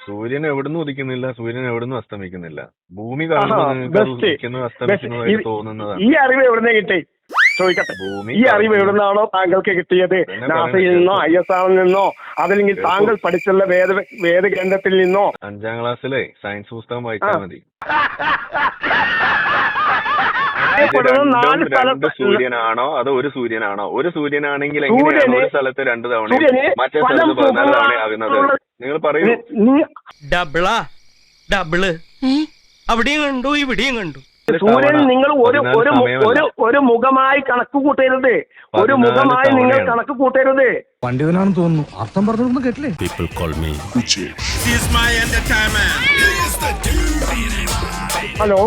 സൂര്യൻ എവിടുന്ന് ഉദിക്കുന്നില്ല, സൂര്യൻ എവിടുന്ന് അസ്തമിക്കുന്നില്ല. ഭൂമി കാണുമ്പോൾ നിങ്ങൾക്ക് അത് ഉദിക്കുന്നു അസ്തമിക്കുന്നതായിട്ട് തോന്നുന്നതാണ്. ഈ അറിവ് എവിടുന്ന് കിട്ടി ചോദിക്കട്ടെ? ഈ അറിവ് എവിടുന്നാണോ താങ്കൾക്ക് കിട്ടിയത്? നാസയിൽ നിന്നോ, ISRO നിന്നോ, അതല്ലെങ്കിൽ താങ്കൾ പഠിച്ചുള്ള വേദഗ്രന്ഥത്തിൽ നിന്നോ? 5ാം ക്ലാസ്സിലെ സയൻസ് പുസ്തകം വായിച്ചാൽ മതി. രണ്ട് സൂര്യനാണോ അതോ ഒരു സൂര്യനാണോ? ഒരു സൂര്യനാണെങ്കിൽ എങ്ങനെയാണ് ഒരു സ്ഥലത്ത് 2 തവണ മറ്റേ സ്ഥലത്ത് 14 തവണ ആകുന്നത്? നിങ്ങൾ പറയൂ. ഡബിള് അവിടെയും കണ്ടു ഇവിടെയും കണ്ടു. സൂര്യൻ നിങ്ങൾ ഒരു മുഖമായി കണക്ക് കൂട്ടരുത്. ഒരു മുഖമായി നിങ്ങൾ കണക്ക് കൂട്ടരുത്. പണ്ഡിതനാണെന്ന് തോന്നുന്നു. അർത്ഥം പറഞ്ഞൊന്നും കേട്ടില്ലേ? ഹലോ,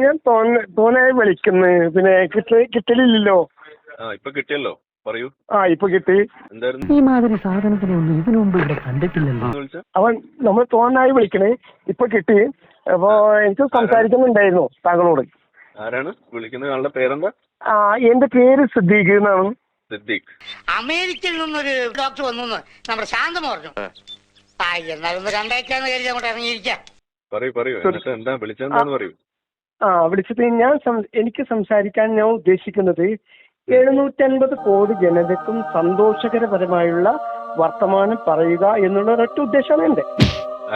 ഞാൻ തോന്നായി വിളിക്കുന്നു. പിന്നെ കിട്ടലില്ലല്ലോ. ഇപ്പൊ കിട്ടിയല്ലോ, പറയൂ. ഇപ്പൊ കിട്ടി. ഈ മാതിരി സാധനത്തിനൊന്നും ഇതിനു മുമ്പ് ഇവിടെ കണ്ടിട്ടില്ലല്ലോ. അവൻ നമ്മൾ തോന്നായി വിളിക്കണേ. ഇപ്പൊ കിട്ടി. അപ്പൊ എനിക്ക് സംസാരിക്കുന്നുണ്ടായിരുന്നു താങ്കളോട്. ആരാണ് വിളിക്കുന്നത്? ആളുടെ പേരെന്താ? എന്റെ പേര് സിദ്ദീഖ് എന്നാണ്. സിദ്ദീഖ്. അമേരിക്കയിൽ നിന്നൊരു ഡോക്ടർ വന്നു നമ്മുടെ ശാന്തം പറഞ്ഞു. എന്നാലും 2 ആഴ്ചന്ന് കരുതി അങ്ങോട്ട് ഇറങ്ങിയിരിക്കാം. പറയൂ എന്താ വിളിച്ചെന്താന്ന് പറയൂ. വിളിച്ചത് എനിക്ക് സംസാരിക്കാൻ ഞാൻ ഉദ്ദേശിക്കുന്നത് 750 കോടി ജനതയ്ക്കും സന്തോഷകരപരമായുള്ള വർത്തമാനം പറയുക എന്നുള്ള ഒരൊറ്റ ഉദ്ദേശമാണ് എന്റെ.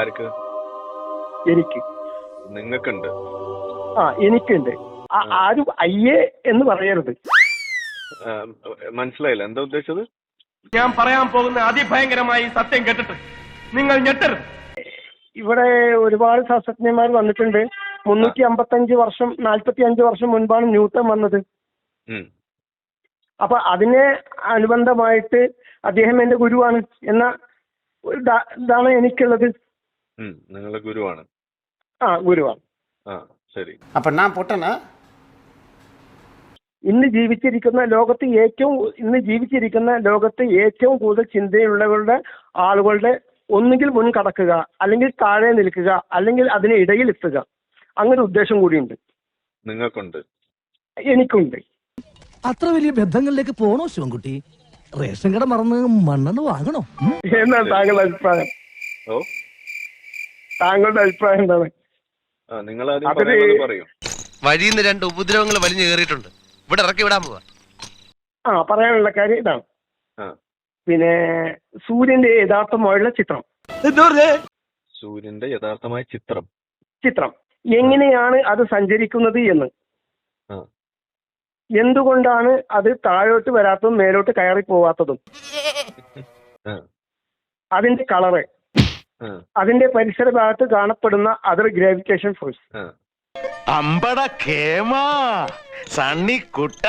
ആർക്ക്? എനിക്ക്. നിങ്ങൾക്കുണ്ട്? എനിക്കുണ്ട്. ആരും അയ്യേ എന്ന് പറയരുത്. മനസ്സിലായില്ല എന്താ ഉദ്ദേശിച്ചത്? ഞാൻ പറയാൻ പോകുന്ന അതിഭയങ്കരമായി സത്യം കേട്ടിട്ട് നിങ്ങൾ ഞെട്ടരുത്. ഇവിടെ ഒരുപാട് ശാസ്ത്രജ്ഞന്മാർ വന്നിട്ടുണ്ട്. 355 വർഷം 45 വർഷം മുൻപാണ് ന്യൂട്ടൺ വന്നത്. അപ്പൊ അതിനെ അനുബന്ധമായിട്ട് അദ്ദേഹം എന്റെ ഗുരുവാണ് എന്ന ഇതാണ് എനിക്കുള്ളത്. നിങ്ങളുടെ ഗുരുവാണ്? ഗുരുവാണ്. ശരി. അപ്പൊ ഞാൻ പൊട്ടനാ? ഇന്ന് ജീവിച്ചിരിക്കുന്ന ലോകത്ത് ഏറ്റവും കൂടുതൽ ചിന്തയുള്ളവരുടെ ആളുകളുടെ ഒന്നുകിൽ മുൻ കടക്കുക, അല്ലെങ്കിൽ താഴെ നിൽക്കുക, അല്ലെങ്കിൽ അതിന് ഇടയിൽ എത്തുക. അങ്ങനെ ഉദ്ദേശം കൂടിയുണ്ട്. നിങ്ങൾക്കുണ്ട്? എനിക്കുണ്ട്. അത്ര വലിയ ബന്ധങ്ങളിലേക്ക് പോണോ ശിവൻകുട്ടി? റേഷൻ കട മറന്ന് മണ്ണെണ്ണ വാങ്ങണോ? എന്താണ് താങ്കളുടെ അഭിപ്രായം? താങ്കളുടെ അഭിപ്രായം എന്താണ്? വഴിയിൽ നിന്ന് 2 ഉപദ്രവങ്ങൾ വലിഞ്ഞു കയറിയിട്ടുണ്ട്. ഇവിടെ ഇറക്കി വിടാൻ പോവാ. പറയാനുള്ള കാര്യം ഇതാണ്. പിന്നെ സൂര്യന്റെ യഥാർത്ഥമായുള്ള ചിത്രം. സൂര്യന്റെ യഥാർത്ഥമായ ചിത്രം എങ്ങനെയാണ് അത് സഞ്ചരിക്കുന്നത് എന്ന്, എന്തുകൊണ്ടാണ് അത് താഴോട്ട് വരാത്തതും മേലോട്ട് കയറി പോവാത്തതും, അതിന്റെ കളറ്, അതിന്റെ പരിസര ഭാഗത്ത് കാണപ്പെടുന്ന അതർ ഗ്രാവിറ്റേഷൻ ഫോഴ്സ്. അമ്പട കേമാ സണ്ണിക്കുട്ട.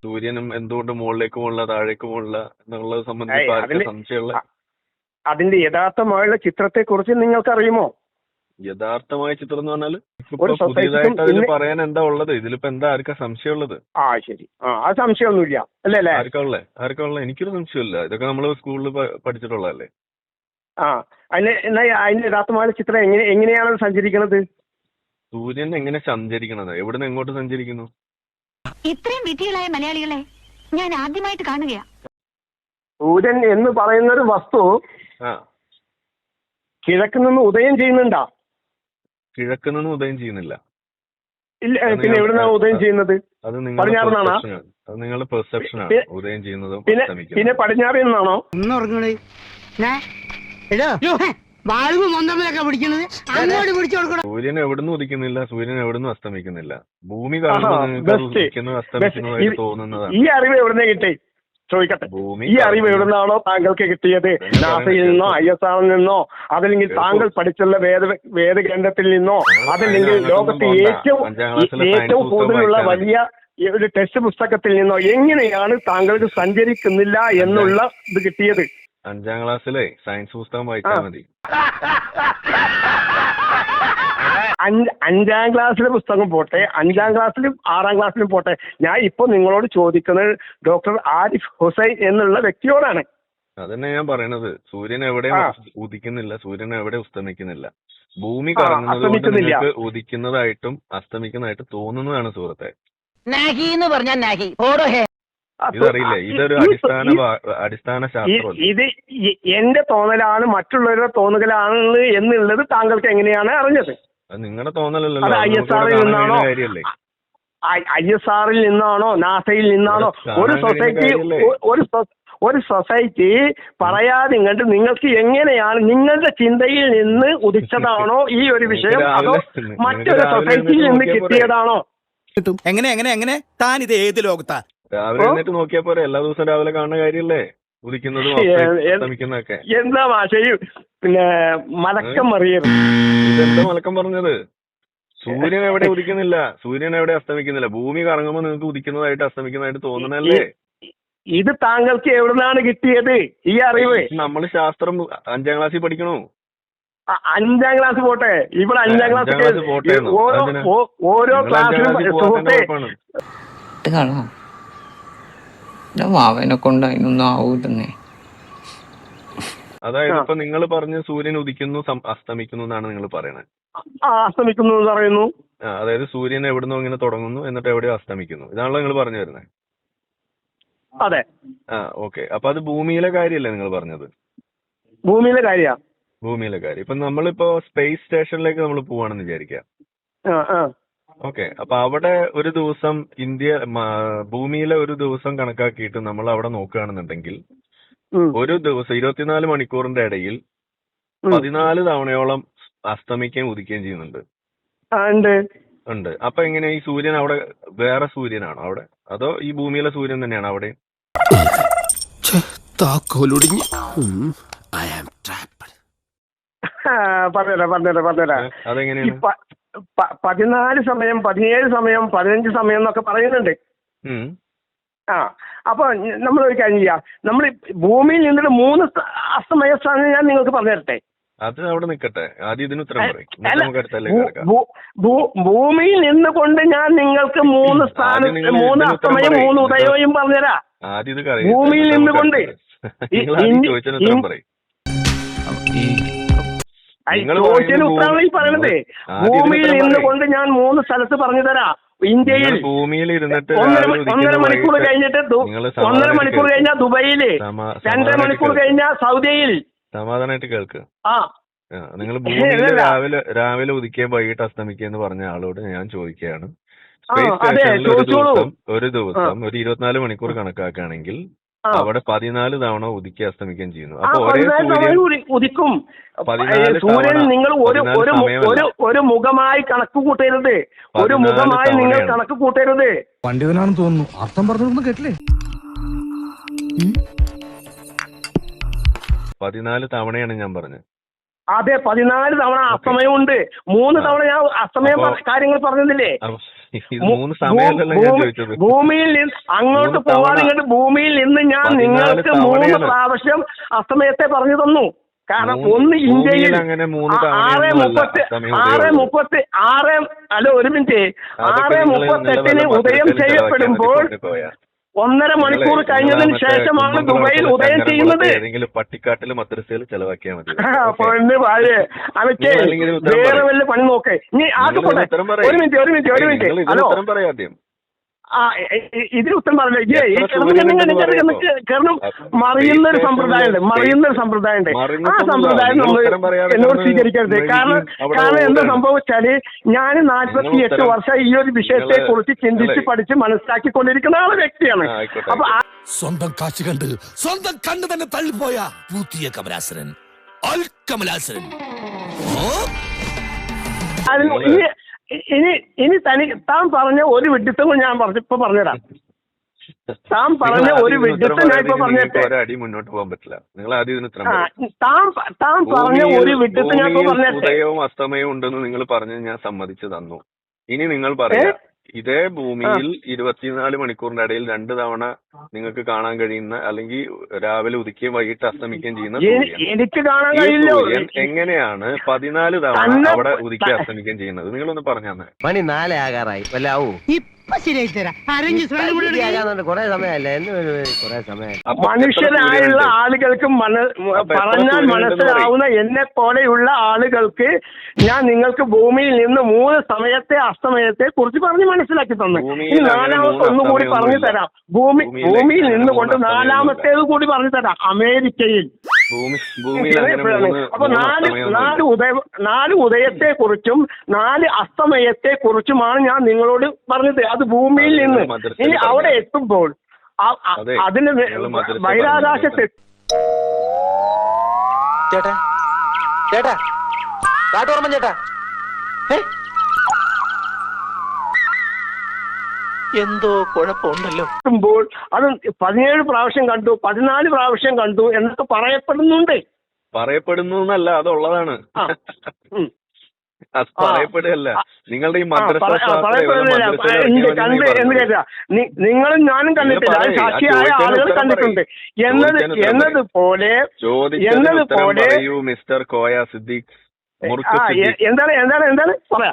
സൂര്യനും എന്തുകൊണ്ട് മുകളിലേക്ക് പോകില്ല താഴേക്ക് പോകില്ല എന്നുള്ളത് സംബന്ധിച്ച് സംശയമുള്ള അതിന്റെ യഥാർത്ഥമായുള്ള ചിത്രത്തെ കുറിച്ച് നിങ്ങൾക്കറിയുമോ? യഥാർത്ഥമായ ചിത്രം എന്ന് പറഞ്ഞാല് പുതിയതായിട്ട് അതിൽ പറയാൻ എന്താ ഉള്ളത്? ഇതിലിപ്പോ എന്താ ആർക്കാ സംശയമുള്ളത്? ശരി. ആ സംശയമൊന്നുമില്ല അല്ലേ? ആർക്കാ ഉള്ള? എനിക്കൊരു സംശയമില്ല. ഇതൊക്കെ നമ്മള് സ്കൂളിൽ പഠിച്ചിട്ടുള്ളതല്ലേ. അതിന്റെ യഥാർത്ഥമായ ചിത്രം എങ്ങനെയാണ് സഞ്ചരിക്കുന്നത്? സൂര്യൻ എങ്ങനെ സഞ്ചരിക്കണത്? എവിടുന്ന് എങ്ങോട്ട് സഞ്ചരിക്കുന്നു? ഇത്രയും വിധികളായ മലയാളികളെ ഞാൻ ആദ്യമായിട്ട് കാണുകയാ. സൂര്യൻ എന്ന് പറയുന്ന ഒരു വസ്തു കിഴക്ക് നിന്ന് ഉദയം ചെയ്യുന്നുണ്ടോ? കിഴക്ക് നിന്ന് ഉദയം ചെയ്യുന്നില്ല. ഇല്ല. പിന്നെ എവിടുന്നാണ് ഉദയം ചെയ്യുന്നത്? അത് നിങ്ങളുടെ പെർസെപ്ഷൻ ആണ്. ഉദയം ചെയ്യുന്നതും പിന്നെ പടിഞ്ഞാറ് നിന്നാണോ? സൂര്യൻ എവിടുന്ന് ഉദിക്കുന്നില്ല, സൂര്യൻ എവിടുന്ന് അസ്തമിക്കുന്നില്ല. ഭൂമി കാണുമ്പോൾ നിങ്ങൾക്ക് ഉദിക്കുന്നത് അസ്തമിക്കുന്നതായിട്ട് തോന്നുന്നതാണ്. ഈ അറിവ് എവിടുന്ന് കിട്ടി ചോദിക്കട്ടെ? ഈ അറിവ് എവിടുന്നാണോ താങ്കൾക്ക് കിട്ടിയത്? നാസയിൽ നിന്നോ, ISRO നിന്നോ, അതല്ലെങ്കിൽ താങ്കൾ പഠിച്ചുള്ള വേദഗ്രന്ഥത്തിൽ നിന്നോ, അതല്ലെങ്കിൽ ലോകത്തെ ഏറ്റവും കൂടുതലുള്ള വലിയ ഒരു ടെക്സ്റ്റ് പുസ്തകത്തിൽ നിന്നോ? എങ്ങനെയാണ് താങ്കൾക്ക് സഞ്ചരിക്കുന്നില്ല എന്നുള്ള ഇത് കിട്ടിയത്? 5ാം ക്ലാസ്സിലെ സയൻസ് പുസ്തകം വായിച്ചാൽ മതി. 5ാം ക്ലാസ്സിലെ പുസ്തകം പോട്ടെ, 5ാം ക്ലാസ്സിലും 6ാം ക്ലാസ്സിലും പോട്ടെ. ഞാൻ ഇപ്പൊ നിങ്ങളോട് ചോദിക്കുന്നത് ഡോക്ടർ ആരിഫ് ഹുസൈൻ എന്നുള്ള വ്യക്തിയോടാണ്. അതന്നെ ഞാൻ പറയണത്. സൂര്യൻ എവിടെ ഉദിക്കുന്നില്ല, സൂര്യൻ എവിടെ അസ്തമിക്കുന്നില്ല. ഭൂമി കറങ്ങുന്നത് നിങ്ങൾക്ക് ഉദിക്കുന്നതായിട്ടും അസ്തമിക്കുന്നതായിട്ടും തോന്നുന്നതാണ് സുഹൃത്തെ. ഇതറിയില്ലേ? ഇതൊരു അടിസ്ഥാന ശാസ്ത്രമല്ല. ഇത് എന്റെ തോന്നലാണ്, മറ്റുള്ളവരുടെ തോന്നലാണ് എന്നുള്ളത് താങ്കൾക്ക് എങ്ങനെയാണ് അറിഞ്ഞത്? അത് നിങ്ങളുടെ തോന്നലല്ലോ, അത് ISRൽ നിന്നാണോ, കാര്യല്ലേ? ISRൽ നിന്നാണോ, നാസയിൽ നിന്നാണോ? ഒരു സൊസൈറ്റി പറയാതെ ഇങ്ങോട്ട് നിങ്ങൾക്ക് എങ്ങനെയാണ്, നിങ്ങളുടെ ചിന്തയിൽ നിന്ന് ഉദിച്ചതാണോ ഈ ഒരു വിഷയം, അതോ മറ്റൊരു സൊസൈറ്റിയിൽ നിന്ന് കിട്ടിയതാണോ? എങ്ങനെ താൻ ഇത് ഏത് ലോകത്താ? രാവിലെ എന്നിട്ട് നോക്കിയാ പോരെ? എല്ലാ ദിവസവും രാവിലെ കാണുന്ന കാര്യല്ലേ ഉദിക്കുന്നതും അസ്തമിക്കുന്നതൊക്കെ. എന്താ ഭാഷയും പിന്നെ മലക്കം മറിയത്? ഇതെന്താ മലക്കം പറഞ്ഞത്? സൂര്യൻ എവിടെ ഉദിക്കുന്നില്ല, സൂര്യൻ എവിടെ അസ്തമിക്കുന്നില്ല. ഭൂമി കറങ്ങുമ്പോൾ നിങ്ങൾക്ക് ഉദിക്കുന്നതായിട്ട് അസ്തമിക്കുന്നതായിട്ട് തോന്നണല്ലേ? ഇത് താങ്കൾക്ക് എവിടുന്നാണ് കിട്ടിയത് ഈ അറിവ്? നമ്മൾ ശാസ്ത്രം 5ാം ക്ലാസ്സിൽ പഠിക്കണോ? 5ാം ക്ലാസ് പോട്ടെ, ഇവിടെ 5ാം ക്ലാസ് ഓരോ ക്ലാസ്സിലും സുഹൃത്തെ മാവനെ കൊണ്ട് അതിനൊന്നും ആവൂലെന്നേ. അതായത് ഇപ്പൊ നിങ്ങൾ പറഞ്ഞ സൂര്യൻ ഉദിക്കുന്നു അസ്തമിക്കുന്നു എന്നാണ് നിങ്ങൾ പറയണത്. അസ്തമിക്കുന്നു എന്ന് പറയുന്നു. അതായത് സൂര്യൻ എവിടുന്നോ ഇങ്ങനെ തുടങ്ങുന്നു എന്നിട്ട് എവിടെയോ അസ്തമിക്കുന്നു, ഇതാണല്ലോ നിങ്ങൾ പറഞ്ഞു വരുന്നത്. അതെ. ഓക്കെ. അപ്പൊ അത് ഭൂമിയിലെ കാര്യമല്ലേ നിങ്ങൾ പറഞ്ഞത്? ഭൂമിയിലെ കാര്യമാണ്. ഭൂമിയിലെ കാര്യം. ഇപ്പൊ നമ്മളിപ്പോ സ്പേസ് സ്റ്റേഷനിലേക്ക് നമ്മൾ പോവാണെന്ന് വിചാരിക്കാം. ഓക്കെ. അപ്പൊ അവിടെ ഒരു ദിവസം ഭൂമിയിലെ ഒരു ദിവസം കണക്കാക്കിയിട്ട് നമ്മൾ അവിടെ നോക്കുകയാണെന്നുണ്ടെങ്കിൽ ഒരു ദിവസം 24 മണിക്കൂറിന്റെ ഇടയിൽ 14 തവണയോളം അസ്തമിക്കുകയും ഉദിക്കുകയും ചെയ്യുന്നുണ്ട്. ഉണ്ട്. അപ്പൊ എങ്ങനെ ഈ സൂര്യൻ അവിടെ വേറെ സൂര്യനാണോ അവിടെ, അതോ ഈ ഭൂമിയിലെ സൂര്യൻ തന്നെയാണ് അവിടെ? പറഞ്ഞുതരാം. അതെങ്ങനെയാണ്? 14 സമയം, 17 സമയം, 15 സമയം എന്നൊക്കെ പറയുന്നുണ്ട്. അപ്പൊ നമ്മൾ ഒരു കാര്യം ചെയ്യാം, നമ്മൾ ഭൂമിയിൽ നിന്നിട്ട് 3 അസ്തമയ സ്ഥാനം ഞാൻ നിങ്ങൾക്ക് പറഞ്ഞു തരട്ടെ. അത് അവിടെ നിൽക്കട്ടെ, ആദ്യം ഇതിന് ഉത്തരം പറയും. ഭൂമിയിൽ നിന്നുകൊണ്ട് ഞാൻ നിങ്ങൾക്ക് 3 സ്ഥാനം, 3 അസ്തമയം 3 ഉദയവും പറഞ്ഞുതരാം. ഭൂമിയിൽ നിന്നുകൊണ്ട് ചോദിച്ചതിന് ഉത്തരമാണ് ഈ പറയണത്. ഭൂമിയിൽ നിന്നുകൊണ്ട് ഞാൻ 3 സ്ഥലത്ത് പറഞ്ഞു തരാം. ഇന്ത്യയിൽ ഭൂമിയിൽ ഇരുന്നിട്ട് 1.5 മണിക്കൂർ കഴിഞ്ഞിട്ട് 1.5 മണിക്കൂർ കഴിഞ്ഞാൽ ദുബൈയില്, 2.5 മണിക്കൂർ കഴിഞ്ഞാൽ സൗദിയിൽ. സമാധാനമായിട്ട് കേൾക്ക്. നിങ്ങൾ ഭൂമിയിൽ രാവിലെ ഉദിക്കുകയും വൈകിട്ട് അസ്തമിക്കുക എന്ന് പറഞ്ഞ ആളോട് ഞാൻ ചോദിക്കുകയാണ്, സ്പേസ് സ്റ്റേഷനിൽ ഒരു ദിവസം ഒരു 24 മണിക്കൂർ കണക്കാക്കുകയാണെങ്കിൽ അവിടെ 14 തവണ ഉദിക്കുകയും അസ്തമിക്കുകയും ചെയ്യുന്നു. അപ്പൊ ഒരേ ഉദിക്കും സൂര്യൻ. നിങ്ങൾ ഒരു മുഖമായി കണക്ക് കൂട്ടരുത്, ഒരു മുഖമായി നിങ്ങൾ കണക്ക് കൂട്ടരുത്. പണ്ഡിതനാണെന്ന് തോന്നുന്നു, അർത്ഥം പറഞ്ഞൊന്നും കേട്ടില്ലേ? 14 തവണയാണ് ഞാൻ പറഞ്ഞത്. അതെ, 14 തവണ അസ്തമയമുണ്ട്. 3 തവണ ഞാൻ അസ്തമയം കാര്യങ്ങൾ പറഞ്ഞില്ലേ? ഭൂമിയിൽ നിന്ന് അങ്ങോട്ട് പോവാതെ ഇങ്ങോട്ട് ഭൂമിയിൽ നിന്ന് ഞാൻ നിങ്ങൾക്ക് 3 പ്രാവശ്യം അസ്തമയത്തെ പറഞ്ഞു തന്നു. കാരണം ഒന്ന് ഇന്ത്യയിൽ 6:38 അല്ല ഒരു മിനിറ്റ് 6:38 ഉദയം ചെയ്യപ്പെടുമ്പോൾ 1.5 മണിക്കൂർ കഴിഞ്ഞതിന് ശേഷമാണ് ദുബൈയിൽ ഉദയം ചെയ്യുന്നത്. പട്ടിക്കാട്ടിൽ മദ്രസയിൽ ചെലവാക്കിയാൽ മതി. അവയ്ക്ക് വേറെ വല്ല പണി നോക്കേ. ഇനി ആകെപ്പോട്ടെ ഒരു മിനിറ്റ് ഹലോ, ഇതിന് ഉത്തരം പറഞ്ഞില്ലേ? ഈ കാരണം മറിയുന്നൊരു സമ്പ്രദായമുണ്ട്, ആ സമ്പ്രദായം നമ്മൾ എന്നോട് സ്വീകരിക്കരുത്. കാരണം എന്താ സംഭവിച്ചാല് ഞാൻ 48 വർഷം ഈ ഒരു വിഷയത്തെ കുറിച്ച് ചിന്തിച്ച് പഠിച്ച് മനസ്സിലാക്കിക്കൊണ്ടിരിക്കുന്ന വ്യക്തിയാണ്. അപ്പൊ സ്വന്തം കാശ് കണ്ട് സ്വന്തം കണ്ണ് തന്നെ തള്ളിപ്പോയ പൂത്തിയ കമലാസനൻ ഇനി താൻ പറഞ്ഞ ഒരു വിഡിത്തം ഞാൻ പറഞ്ഞുതരാം. താൻ പറഞ്ഞ ഒരു വിഡിത്തം ഞാൻ ഇപ്പൊ പറഞ്ഞിട്ട് അടി മുന്നോട്ട് പോകാൻ പറ്റില്ല. നിങ്ങൾ ആദ്യം താൻ പറഞ്ഞ ഒരു വിഡിത്തം ഞാൻ ഇപ്പൊ പറഞ്ഞിട്ട് ഉദയവും അസ്തമയവും ഉണ്ടെന്ന് നിങ്ങൾ പറഞ്ഞ് ഞാൻ സമ്മതിച്ചു തന്നു. ഇനി നിങ്ങൾ പറയാ ഇതേ ഭൂമിയിൽ 24 മണിക്കൂറിന്റെ ഇടയിൽ 2 തവണ നിങ്ങൾക്ക് കാണാൻ കഴിയുന്ന, അല്ലെങ്കിൽ രാവിലെ ഉദിക്കുകയും വൈകിട്ട് അസ്തമിക്കുകയും ചെയ്യുന്ന എനിക്ക് കാണാൻ കഴിയില്ല. എങ്ങനെയാണ് 14 തവണ അവിടെ ഉദിക്കുകയും അസ്തമിക്കുകയും ചെയ്യുന്നത്? നിങ്ങളൊന്ന് പറഞ്ഞു തന്നെ. മണി 4 ആകാറായി വല്ലാവൂ. ശരിയായി തരാം കൊറേ സമയമല്ലേ കൊറേ സമയം മനുഷ്യരായുള്ള ആളുകൾക്ക് പറഞ്ഞാൽ മനസ്സിലാവുന്ന എന്നെ പോലെയുള്ള ആളുകൾക്ക് ഞാൻ നിങ്ങൾക്ക് ഭൂമിയിൽ നിന്ന് 3 സമയത്തെ അസ്തമയത്തെ കുറിച്ച് പറഞ്ഞ് മനസ്സിലാക്കി തന്നു. ഇനി 4ാമത്തെ ഒന്നുകൂടി പറഞ്ഞു തരാം. ഭൂമിയിൽ നിന്നുകൊണ്ട് 4ാമത്തേത് കൂടി പറഞ്ഞു തരാം. അമേരിക്കയിൽ അപ്പൊ 4 ഉദയത്തെ കുറിച്ചും 4 അസ്തമയത്തെ കുറിച്ചുമാണ് ഞാൻ നിങ്ങളോട് പറഞ്ഞത്. അത് ഭൂമിയിൽ നിന്ന്. ഇനി അവിടെ എത്തുമ്പോൾ അതിന് ബഹിരാകാശത്ത് ചേട്ടാ ചേട്ടാ കാട്ടോർമ്മ ചേട്ടാ എന്തോ കുഴപ്പമുണ്ടല്ലോ. എത്തുമ്പോൾ അത് 17 പ്രാവശ്യം കണ്ടു, 14 പ്രാവശ്യം കണ്ടു എന്നൊക്കെ പറയപ്പെടുന്നുണ്ട്. പറയപ്പെടുന്നു എന്നല്ല, അതുള്ളതാണ്. അത് പറയപ്പെടുകയല്ല. നിങ്ങളുടെ ഈ നിങ്ങളും ഞാനും കണ്ടിട്ടില്ല, സാക്ഷിയായ ആളുകൾ കണ്ടിട്ടുണ്ട് എന്നതുപോലെ മിസ്റ്റർ കോയ സിദ്ദീഖ്. എന്താണ് പറയാ.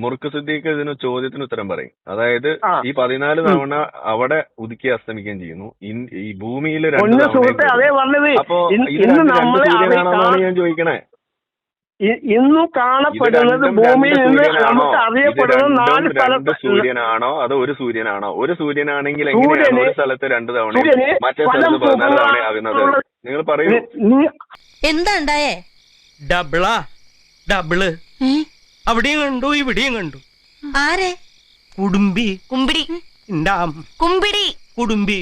മുറുക്ക് സിദ്ദീഖ് ഇതിന് ചോദ്യത്തിന് ഉത്തരം പറയും. അതായത് ഈ 14 തവണ അവിടെ ഉദിക്കുകയും അസ്തമിക്കുകയും ചെയ്യുന്നു. ഈ ഭൂമിയിൽ 2 സുഹൃത്തെ അതേ പറഞ്ഞത്. അപ്പൊ സൂര്യനാണെന്നാണ് ഞാൻ ചോദിക്കണേ. ഇന്നും കാണപ്പെടുന്നത് ഭൂമിയിൽ നിന്ന് നമുക്ക് അറിയപ്പെടുന്ന 4 സ്ഥലത്ത് സൂര്യനാണോ അതോ ഒരു സൂര്യനാണോ? ഒരു സൂര്യനാണെങ്കിൽ എങ്ങനെയാണ് ഒരു സ്ഥലത്ത് 2 തവണ മറ്റേ സ്ഥലത്ത് 14 തവണ ആകുന്നത്? നിങ്ങൾ പറയൂ. എന്താ ഉണ്ടായേ? ഡബിള് അവിടെയും കണ്ടു ഇവിടെയും കണ്ടു. ആരെ? കുടുംബി കുമ്പിടി കുമ്പിടി കുടുംബി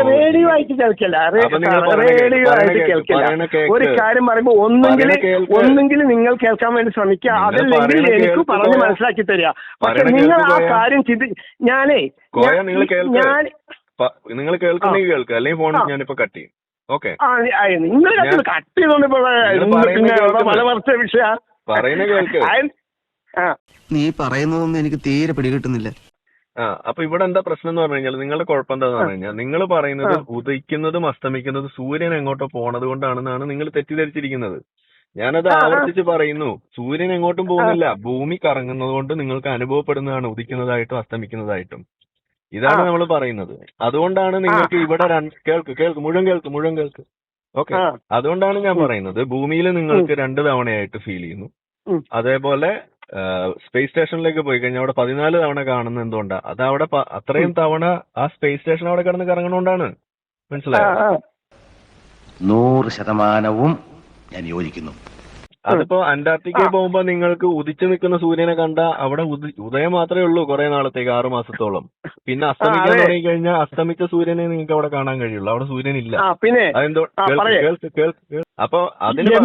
റേഡിയോ ആയിട്ട് കേൾക്കില്ല. റേഡിയോ ആയിട്ട് കേൾക്കില്ല. ഒരു കാര്യം പറയുമ്പോ ഒന്നെങ്കിലും നിങ്ങൾ കേൾക്കാൻ വേണ്ടി ശ്രമിക്കുക, അതല്ലെങ്കിൽ എനിക്ക് പറഞ്ഞ് മനസ്സിലാക്കി തരിക. പക്ഷെ നിങ്ങൾ ആ കാര്യം നിങ്ങൾ കേൾക്കുന്നെങ്കിൽ കേൾക്കുക, അല്ലെങ്കിൽ ഫോൺ ഞാനിപ്പോ കട്ട് ചെയ്യും. ഓക്കെ, നിങ്ങൾ കട്ട് ചെയ്തോണ്ട് പല വർഷ വിഷയ പറയുന്ന കേൾക്ക്. നീ പറയുന്നതൊന്നും എനിക്ക് തീരെ പിടികിട്ടുന്നില്ല. അപ്പൊ ഇവിടെ എന്താ പ്രശ്നം എന്ന് പറഞ്ഞു കഴിഞ്ഞാൽ, നിങ്ങളുടെ കുഴപ്പം എന്താന്ന് പറഞ്ഞു കഴിഞ്ഞാൽ, നിങ്ങൾ പറയുന്നത് ഉദിക്കുന്നതും അസ്തമിക്കുന്നതും സൂര്യൻ എങ്ങോട്ടോ പോണത് കൊണ്ടാണെന്നാണ് നിങ്ങൾ തെറ്റിദ്ധരിച്ചിരിക്കുന്നത്. ഞാനത് ആവർത്തിച്ച് പറയുന്നു. സൂര്യൻ എങ്ങോട്ടും പോകുന്നില്ല, ഭൂമി കറങ്ങുന്നത് കൊണ്ട് നിങ്ങൾക്ക് അനുഭവപ്പെടുന്നതാണ് ഉദിക്കുന്നതായിട്ടും അസ്തമിക്കുന്നതായിട്ടും. ഇതാണ് നമ്മൾ പറയുന്നത്. അതുകൊണ്ടാണ് നിങ്ങൾക്ക് ഇവിടെ മുഴുവൻ കേൾക്ക്. ഓക്കെ, അതുകൊണ്ടാണ് ഞാൻ പറയുന്നത് ഭൂമിയിൽ നിങ്ങൾക്ക് 2 തവണയായിട്ട് ഫീൽ ചെയ്യുന്നു. അതേപോലെ സ്പേസ് സ്റ്റേഷനിലേക്ക് പോയി കഴിഞ്ഞാൽ അവിടെ 14 തവണ കാണുന്നത് എന്തുകൊണ്ടാ? അത് അവിടെ അത്രയും തവണ ആ സ്പേസ് സ്റ്റേഷൻ അവിടെ കിടന്ന് കറങ്ങണോണ്ടാണ്. മനസ്സിലായോ? 100% ഞാൻ യോജിക്കുന്നു. അതിപ്പോ അന്റാർട്ടിക്കയിൽ പോകുമ്പോ നിങ്ങൾക്ക് ഉദിച്ചു നിൽക്കുന്ന സൂര്യനെ കണ്ട അവിടെ ഉദയം മാത്രമേ ഉള്ളൂ കുറെ നാളത്തേക്ക്, 6 മാസത്തോളം. പിന്നെ അസ്തമിക്കാൻ തുടങ്ങി കഴിഞ്ഞാൽ അസ്തമിച്ച സൂര്യനെ നിങ്ങൾക്ക് അവിടെ കാണാൻ കഴിയുള്ളൂ, അവിടെ സൂര്യൻ ഇല്ല. അതെന്തോ അപ്പൊ അതിന്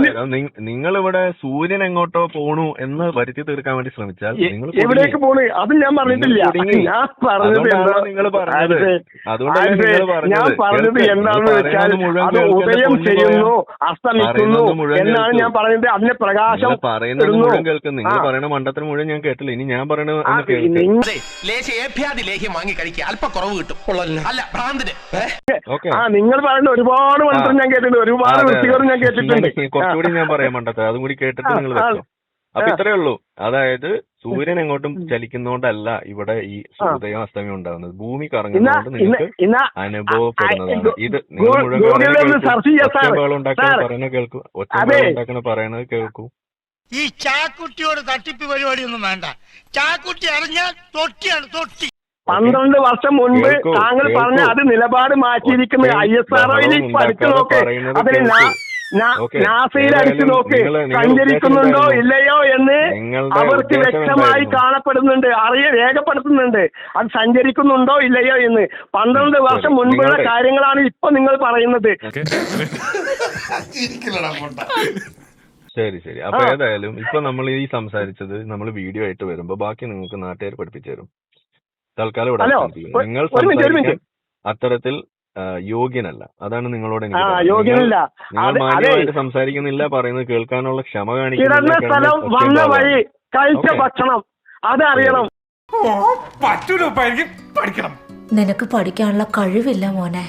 നിങ്ങളിവിടെ സൂര്യൻ എങ്ങോട്ടോ പോണു എന്ന് വരുത്തി തീർക്കാൻ വേണ്ടി ശ്രമിച്ചാൽ നിങ്ങൾ എവിടേക്ക് പോണു അത് ഞാൻ പറഞ്ഞിട്ടില്ല. അതുകൊണ്ടാണ് നിങ്ങൾ പറഞ്ഞത്. ഞാൻ പറഞ്ഞത് എന്താണെന്ന് വെച്ചാൽ അത് ഉദയം ചെയ്യുന്നു, അസ്തമിക്കുന്നു എന്നാണ് ഞാൻ പറഞ്ഞത്. അതിന്റെ പ്രകാശം പറയുന്നത് മുഴുവൻ കേൾക്കുന്നു. നിങ്ങൾ പറയുന്ന മണ്ടത്തിന് മുഴുവൻ ഞാൻ കേട്ടില്ല. ഇനി ഞാൻ പറയണത് നിങ്ങൾ പറയുന്ന ഒരുപാട് മണ്ടത്തിൽ ഞാൻ കേട്ടിട്ടുണ്ട്, ഒരുപാട് വൃത്തികളും ഞാൻ കേട്ടിട്ടുണ്ട്. കുറച്ചുകൂടി ഞാൻ പറയാം മണ്ടത്തെ, അതും കൂടി കേട്ടിട്ട് നിങ്ങൾ വെച്ചോ. അപ്പൊ ഇത്രയേ ഉള്ളൂ. അതായത് സൂര്യൻ എങ്ങോട്ടും ചലിക്കുന്നോണ്ടല്ല ഇവിടെ ഈ ഉദയം അസ്തമയം ഉണ്ടാകുന്നത്, ഭൂമി കറങ്ങുന്നതുകൊണ്ട് നിങ്ങൾക്ക് അനുഭവപ്പെടുന്നതാണ്. ഇത് നിങ്ങൾ മുഴുവൻ പറയണത് കേൾക്കൂ. ഈ ചാക്കുട്ടിയോട് തട്ടിപ്പ് പരിപാടിയൊന്നും വേണ്ട. ചാക്കുട്ടി അറിഞ്ഞാൽ തൊട്ടിയാണ് തൊട്ടി. 12 വർഷം മുൻപ് താങ്കൾ പറഞ്ഞ അത് നിലപാട് മാറ്റിയിരിക്കുന്ന ISROയിൽ പഠിച്ചു നോക്ക്, അതിന് നാസയിൽ അടിച്ചു നോക്ക്, സഞ്ചരിക്കുന്നുണ്ടോ ഇല്ലയോ എന്ന് അവർക്ക് വ്യക്തമായി കാണപ്പെടുന്നുണ്ട്, രേഖപ്പെടുത്തുന്നുണ്ട് അത് സഞ്ചരിക്കുന്നുണ്ടോ ഇല്ലയോ എന്ന്. 12 വർഷം മുൻപുള്ള കാര്യങ്ങളാണ് ഇപ്പൊ നിങ്ങൾ പറയുന്നത്. ശരി. അപ്പൊ ഏതായാലും ഇപ്പൊ നമ്മൾ ഈ സംസാരിച്ചത് നമ്മൾ വീഡിയോ ആയിട്ട് വരുമ്പോ ബാക്കി നിങ്ങൾക്ക് നാട്ടുകാർ പഠിപ്പിച്ചു തരും. തൽക്കാലം ഇവിടെ നിങ്ങൾ സംസാരിക്കാൻ അത്തരത്തിൽ യോഗ്യനല്ല. അതാണ് നിങ്ങളോട് എനിക്ക് നിങ്ങൾ മാന്യമായിട്ട് സംസാരിക്കുന്നില്ല, പറയുന്നത് കേൾക്കാനുള്ള ക്ഷമ കാണിക്കുന്നില്ല. പഠിക്കണം. നിനക്ക് പഠിക്കാനുള്ള കഴിവില്ല മോനെ.